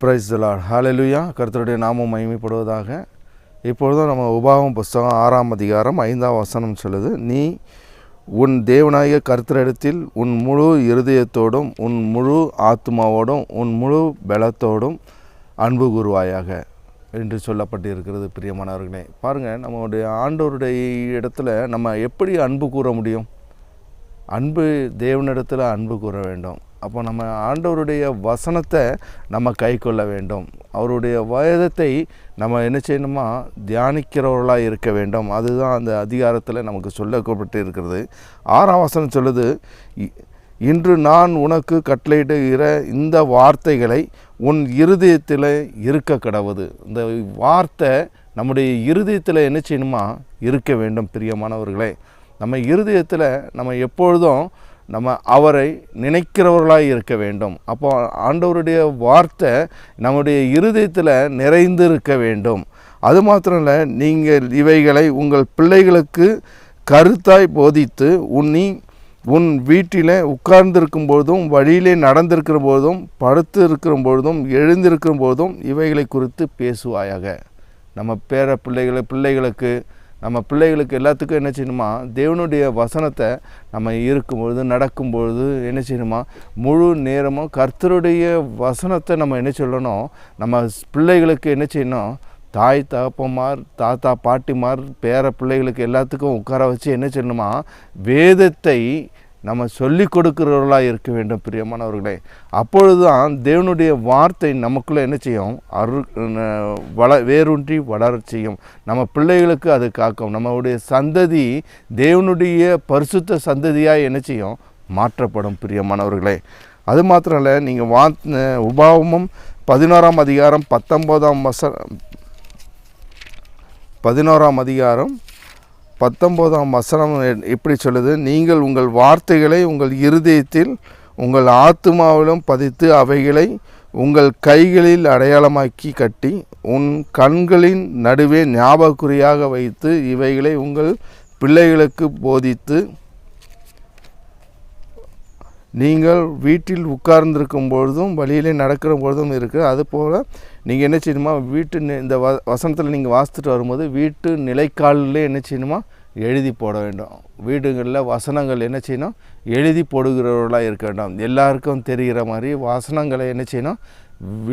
Price the Lord. ஹல்லேலூயா. கர்த்தருடைய நாமம் மகிமைப்படுவதாக. இப்பொழுதும் நம்ம உபாகமம் புஸ்தகம் 6ஆம் அதிகாரம் 5ஆம் வசனம் சொல்லுது, நீ உன் தேவனாகிய கர்த்தரிடத்தில் உன் முழு இருதயத்தோடும் உன் முழு ஆத்மாவோடும் உன் முழு பலத்தோடும் அன்பு கூறுவாயாக என்று சொல்லப்பட்டிருக்கிறது. பிரியமானவர்களே, பாருங்கள், நம்மளுடைய ஆண்டவருடைய இடத்துல நம்ம எப்படி அன்பு கூற முடியும்? அன்பு தேவனிடத்தில் அன்பு கூற வேண்டும். அப்போ நம்ம ஆண்டவருடைய வசனத்தை நம்ம கை கொள்ள வேண்டும். அவருடைய வேதத்தை நம்ம என்ன செய்யணுமா, தியானிக்கிறவர்களாக இருக்க வேண்டும். அதுதான் அந்த அதிகாரத்தில் நமக்கு சொல்லப்பட்டு இருக்கிறது. 6ஆம் வசனம் சொல்லுது, இன்று நான் உனக்கு கட்டளையிடுகிற இந்த வார்த்தைகளை உன் இருதயத்தில் இருக்க கடவுது. இந்த வார்த்தை நம்முடைய இருதயத்தில் என்ன செய்யணுமா, இருக்க வேண்டும். பிரியமானவர்களே, நம்ம இருதயத்தில் நம்ம எப்பொழுதும் நம்ம அவரை நினைக்கிறவர்களாக இருக்க வேண்டும். அப்போ ஆண்டவருடைய வார்த்தை நம்முடைய இருதயத்தில் நிறைந்து இருக்க வேண்டும். அது மாத்திரம் இல்லை, நீங்கள் இவைகளை உங்கள் பிள்ளைகளுக்கு கருத்தாய் போதித்து உன் வீட்டில் உட்கார்ந்திருக்கும் பொழுதும் வழியிலே நடந்திருக்கிற போதும் படுத்து இருக்கிற பொழுதும் எழுந்திருக்கும் போதும் இவைகளை குறித்து பேசுவாயாக. நம்ம பிள்ளைகளுக்கு நம்ம பிள்ளைகளுக்கு எல்லாத்துக்கும் என்ன செய்யணுமா, தேவனுடைய வசனத்தை நம்ம இருக்கும்பொழுது நடக்கும்பொழுது என்ன செய்யணுமா, முழு நேரமும் கர்த்தருடைய வசனத்தை நம்ம என்ன சொல்லணும், நம்ம பிள்ளைகளுக்கு என்ன செய்யணும், தாய் தகப்பமார் தாத்தா பாட்டிமார் பேர பிள்ளைகளுக்கு எல்லாத்துக்கும் உட்கார வச்சு என்ன செய்யணுமா, வேதத்தை நம்ம சொல்லி கொடுக்கிறவர்களாக இருக்க வேண்டும். பிரியமானவர்களே, அப்பொழுது தான் தேவனுடைய வார்த்தை நமக்குள்ளே என்ன செய்யும், வேரூன்றி வளரச் செய்யும். நம்ம பிள்ளைகளுக்கு அது காக்கும். நம்மளுடைய சந்ததி தேவனுடைய பரிசுத்த சந்ததியாக என்ன செய்யும், மாற்றப்படும். பிரியமானவர்களே, அது மாத்திரம் இல்லை, நீங்கள் உபாகமம் 11ஆம் அதிகாரம் 11ஆம் அதிகாரம் 19ஆம் வசனம் எப்படி சொல்லுது, நீங்கள் உங்கள் வார்த்தைகளை உங்கள் இருதயத்தில் உங்கள் ஆத்துமாவிலும் பதித்து அவைகளை உங்கள் கைகளில் அடையாளமாக்கி கட்டி உன் கண்களின் நடுவே ஞாபகக்குறியாக வைத்து இவைகளை உங்கள் பிள்ளைகளுக்கு போதித்து நீங்கள் வீட்டில் உட்கார்ந்திருக்கும் பொழுதும் வழியிலே நடக்கிற பொழுதும் இருக்குது. அதுபோல் நீங்கள் என்ன செய்யணுமா, இந்த வசனத்தில் நீங்கள் வாசித்துட்டு வரும்போது வீட்டு நிலைக்காலிலே என்ன செய்யணுமா, எழுதி போட வேண்டும். வீடுகளில் வசனங்கள் என்ன செய்யணும், எழுதி போடுகிறவர்களாக இருக்க வேண்டும். எல்லாருக்கும் தெரிகிற மாதிரி வசனங்களை என்ன செய்யணும்,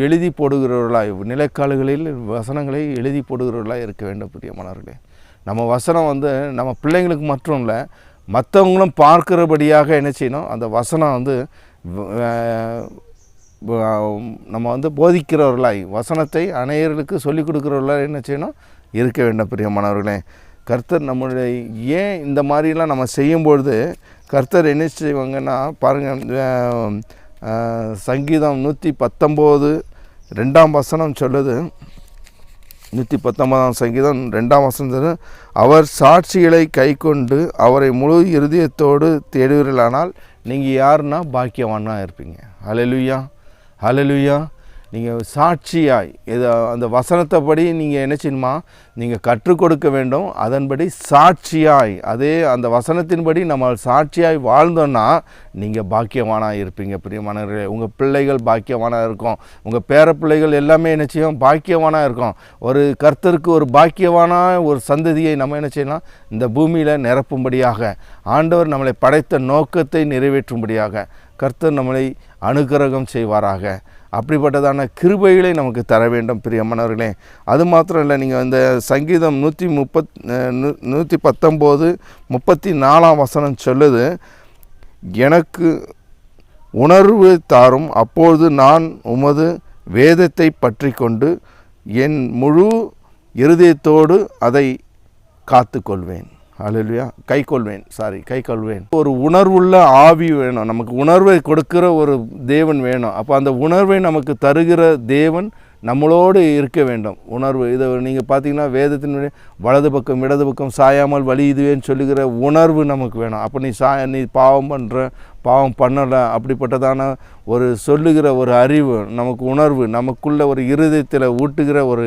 எழுதி போடுகிறவர்களாக, நிலைக்கால்களில் வசனங்களை எழுதி போடுகிறவர்களாக இருக்க வேண்டும். பிரியமானவர்களே, நம்ம வசனம் நம்ம பிள்ளைங்களுக்கு மட்டும் இல்லை, மற்றவங்களும் பார்க்கிறபடியாக என்ன செய்யணும், அந்த வசனம் நம்ம போதிக்கிறவர்களாய் வசனத்தை அநேகர்களுக்கு சொல்லிக் கொடுக்குறவர்களாக என்ன செய்யணும், இருக்க வேண்டும். பிரியமானவர்களே, கர்த்தர் நம்மளுடைய ஏன் இந்த மாதிரிலாம் நம்ம செய்யும்பொழுது கர்த்தர் என்ன செய்வாங்கன்னா, பாருங்கள், சங்கீதம் 119 2ஆம் வசனம் சொல்லுது, 119ஆம் சங்கீதம் 2ஆம் வசனம், அவர் சாட்சிகளை கை கொண்டு அவரை முழு இருதயத்தோடு தேடுவீர்களானால் நீங்கள் யாருன்னா பாக்கியவானாக இருப்பீங்க. ஹல்லேலூயா, ஹல்லேலூயா. நீங்கள் சாட்சியாய் அந்த வசனத்தைப்படி நீங்கள் என்ன செய்யணுமா, நீங்கள் கற்றுக் கொடுக்க வேண்டும். அதன்படி சாட்சியாய், அந்த வசனத்தின்படி நம்ம சாட்சியாய் வாழ்ந்தோன்னா நீங்கள் பாக்கியவானாக இருப்பீங்க. பிரியமானவர்களே, உங்கள் பிள்ளைகள் பாக்கியவானாக இருக்கும். உங்கள் பேர பிள்ளைகள் எல்லாமே என்ன செய்யும், பாக்கியவானாக இருக்கும். ஒரு கர்த்தருக்கு ஒரு பாக்கியவானாக ஒரு சந்ததியை நம்ம என்ன செய்யலாம், இந்த பூமியில் நிரப்பும்படியாக, ஆண்டவர் நம்மளை படைத்த நோக்கத்தை நிறைவேற்றும்படியாக கர்த்தர் நம்மளை அனுக்கிரகம் செய்வாராக. அப்படிப்பட்டதான கிருபைகளை நமக்கு தர வேண்டும். பிரியமானவர்களே, அது மாத்திரம் இல்லை, நீங்கள் இந்த சங்கீதம் 119 34ஆம் வசனம் சொல்லுது, எனக்கு உணர்வு தாரும், அப்பொழுது நான் உமது வேதத்தை பற்றி கொண்டு என் முழு இருதயத்தோடு அதை காத்து கொள்வேன். ஹல்லேலூயா. கை கொள்வேன். ஒரு உணர்வுள்ள ஆவி வேணும். நமக்கு உணர்வை கொடுக்கிற ஒரு தேவன் வேணும். அப்போ அந்த உணர்வை நமக்கு தருகிற தேவன் நம்மளோடு இருக்க வேண்டும். உணர்வு இதை நீங்கள் பார்த்தீங்கன்னா, வேதத்தினுடைய வலது பக்கம் இடது பக்கம் சாயாமல் வழி இதுவேன்னு சொல்லுகிற உணர்வு நமக்கு வேணும். அப்போ நீ பாவம் பண்ணலை அப்படிப்பட்டதான ஒரு சொல்லுகிற ஒரு அறிவு நமக்கு, உணர்வு நமக்குள்ள ஒரு இருதயத்தில் ஊட்டுகிற ஒரு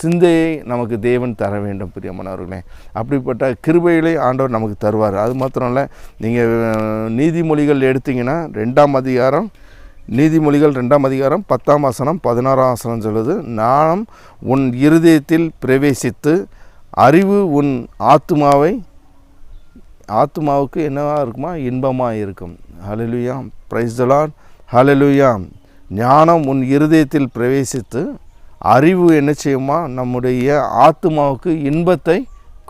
சிந்தையை நமக்கு தேவன் தர வேண்டும். பிரியமானவர்களே, அப்படிப்பட்ட கிருபைகளை ஆண்டவர் நமக்கு தருவார். அது மாத்திரம் இல்லை, நீங்கள் நீதிமொழிகள் எடுத்திங்கன்னா 2ஆம் அதிகாரம் நீதிமொழிகள் 2ஆம் அதிகாரம் 10ஆம் வசனம் 16ஆம் வசனம் சொல்லுது, ஞானம் உன் இருதயத்தில் பிரவேசித்து அறிவு உன் ஆத்துமாவுக்கு என்னவா இருக்குமா, இன்பமாக இருக்கும். ஹல்லேலூயா, பிரைஸ் தி லார்ட், ஹல்லேலூயா. ஞானம் உன் இருதயத்தில் பிரவேசித்து அறிவு என்ன செய்யுமா, நம்முடைய ஆத்துமாவுக்கு இன்பத்தை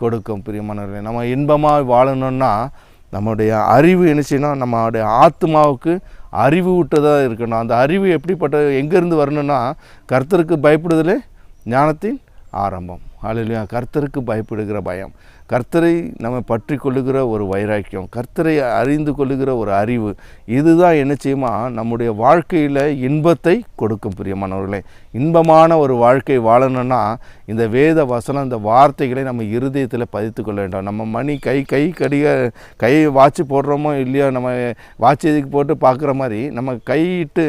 கொடுக்கும். பிரியமானவர்களே, நம்ம இன்பமாக வாழணும்னா நம்முடைய அறிவு என்ன செய்யணும், நம்மளுடைய ஆத்மாவுக்கு அறிவு விட்டதாக இருக்கணும். அந்த அறிவு எப்படிப்பட்ட எங்கேருந்து வரணும்னா, கர்த்தருக்கு பயப்படுதலே ஞானத்தின் ஆரம்பம். ஹல்லேலூயா. கர்த்தருக்கு பயப்படுகிற பயம், கர்த்தரை நம்ம பற்றி கொள்ளுகிற ஒரு வைராக்கியம், கர்த்தரை அறிந்து கொள்ளுகிற ஒரு அறிவு, இதுதான் என்ன செய்யுமா, நம்முடைய வாழ்க்கையில் இன்பத்தை கொடுக்கும். பிரியமானவர்களே, இன்பமான ஒரு வாழ்க்கை வாழணும்னா இந்த வேத வசனம், இந்த வார்த்தைகளை நம்ம இருதயத்தில் பதித்து கொள்ள வேண்டும். நம்ம மணி கை வாட்சி போடுறோமோ இல்லையோ, நம்ம வாட்சி இதுக்கு போட்டு பார்க்குற மாதிரி நம்ம கையிட்டு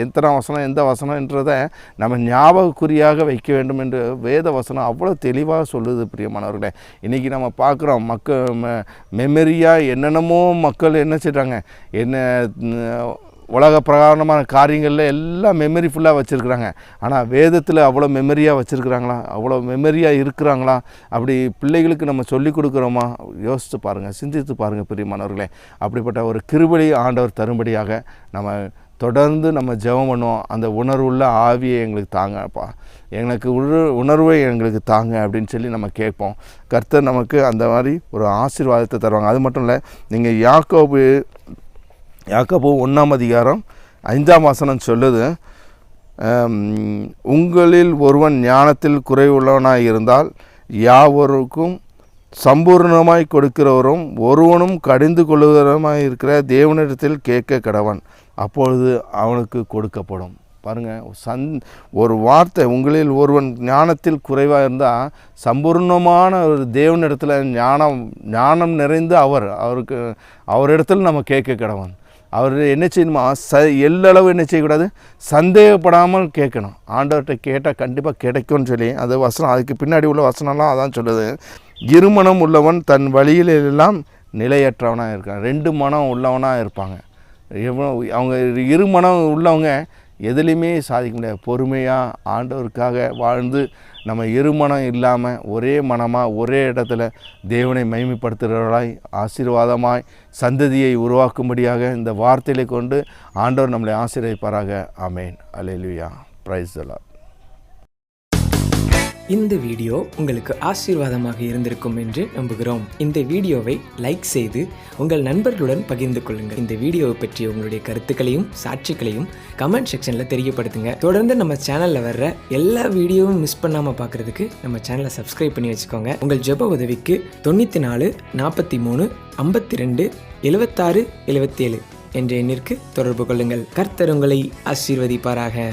எத்தனை வசனம் எந்த வசனன்றதை நம்ம ஞாபகக்குறியாக வைக்க வேண்டும் என்று வேத வசனம் அவ்வளோ தெளிவாக சொல்லுது. பிரியமானவர்களே, இன்றைக்கி நம்ம பார்க்குறோம் மெமரியாக என்னென்னமோ மக்கள் என்ன செய்கிறாங்க, உலக பிரகாரமான காரியங்களில் எல்லாம் மெமரி ஃபுல்லாக வச்சுருக்குறாங்க. ஆனால் வேதத்தில் அவ்வளோ மெமரியாக வச்சுருக்குறாங்களா, அவ்வளோ மெமரியாக இருக்கிறாங்களா? அப்படி பிள்ளைகளுக்கு நம்ம சொல்லிக் கொடுக்குறோமா? யோசித்து பாருங்கள், சிந்தித்து பாருங்கள் பிரியமானவர்களே. அப்படிப்பட்ட ஒரு கிருபையை ஆண்டவர் தரும்படியாக நம்ம தொடர்ந்து நம்ம ஜெபம் பண்ணுவோம். அந்த உணர்வுள்ள ஆவியை எங்களுக்கு தாங்கப்பா, எங்களுக்கு உணர்வை எங்களுக்கு தாங்க அப்படின்னு சொல்லி நம்ம கேட்போம். கர்த்தர் நமக்கு அந்த மாதிரி ஒரு ஆசீர்வாதத்தை தருவாங்க. அது மட்டும் இல்லை, நீங்கள் யாக்கோபு 1ஆம் அதிகாரம் 5ஆம் வசனம் சொல்லுது, உங்களில் ஒருவன் ஞானத்தில் குறைவுள்ளவனாய் இருந்தால் யாவருக்கும் சம்பூர்ணமாய் கொடுக்கிறவரும் ஒருவனும் கடிந்து கொள்ளுகிறவருமாய் இருக்கிற தேவனிடத்தில் கேட்க கடவன், அப்பொழுது அவனுக்கு கொடுக்கப்படும். பாருங்கள், ஒரு வார்த்தை, உங்களில் ஒருவன் ஞானத்தில் குறைவாக இருந்தால் சம்பூர்ணமான ஒரு தேவனிடத்தில் ஞானம் நிறைந்து அவரிடத்தில் நம்ம கேட்க கடவன். அவர் என்ன செய்யணுமா, எல்லளவு என்ன செய்யக்கூடாது, சந்தேகப்படாமல் கேட்கணும். ஆண்டவர்கிட்ட கேட்டால் கண்டிப்பாக கிடைக்கும்னு சொல்லி அந்த வசனம், அதுக்கு பின்னாடி உள்ள வசனம்லாம் அதான் சொல்லுது. இருமனம் உள்ளவன் தன் வழியிலெல்லாம் நிலையற்றவனாக இருக்கான். 2 மனம் உள்ளவனாக இருப்பாங்க. அவங்க இருமனம் உள்ளவங்க எதுலேயுமே சாதிக்க முடியாது. பொறுமையாக ஆண்டவருக்காக வாழ்ந்து நம்ம இருமனம் இல்லாமல் ஒரே மனமாக ஒரே இடத்துல தேவனை மகிமைப்படுத்துகிறவர்களாய் ஆசீர்வாதமாய் சந்ததியை உருவாக்கும்படியாக இந்த வார்த்தைகளை கொண்டு ஆண்டவர் நம்மளை ஆசீர்வதிப்பாராக. Amen. Hallelujah. Praise the Lord. இந்த வீடியோ உங்களுக்கு ஆசீர்வாதமாக இருந்திருக்கும் என்று நம்புகிறோம். இந்த வீடியோவை லைக் செய்து உங்கள் நண்பர்களுடன் பகிர்ந்து கொள்ளுங்கள். இந்த வீடியோவை பற்றி உங்களுடைய கருத்துக்களையும் சாட்சிகளையும் கமெண்ட் செக்ஷனில் தெரியப்படுத்துங்க. தொடர்ந்து நம்ம சேனலில் வர்ற எல்லா வீடியோவும் மிஸ் பண்ணாமல் பார்க்குறதுக்கு நம்ம சேனலை சப்ஸ்கிரைப் பண்ணி வச்சுக்கோங்க. உங்கள் ஜெப உதவிக்கு 94 43 52 76 77 என்ற எண்ணிற்கு தொடர்பு கொள்ளுங்கள். கர்த்தர் உங்களை ஆசீர்வதிப்பாராக.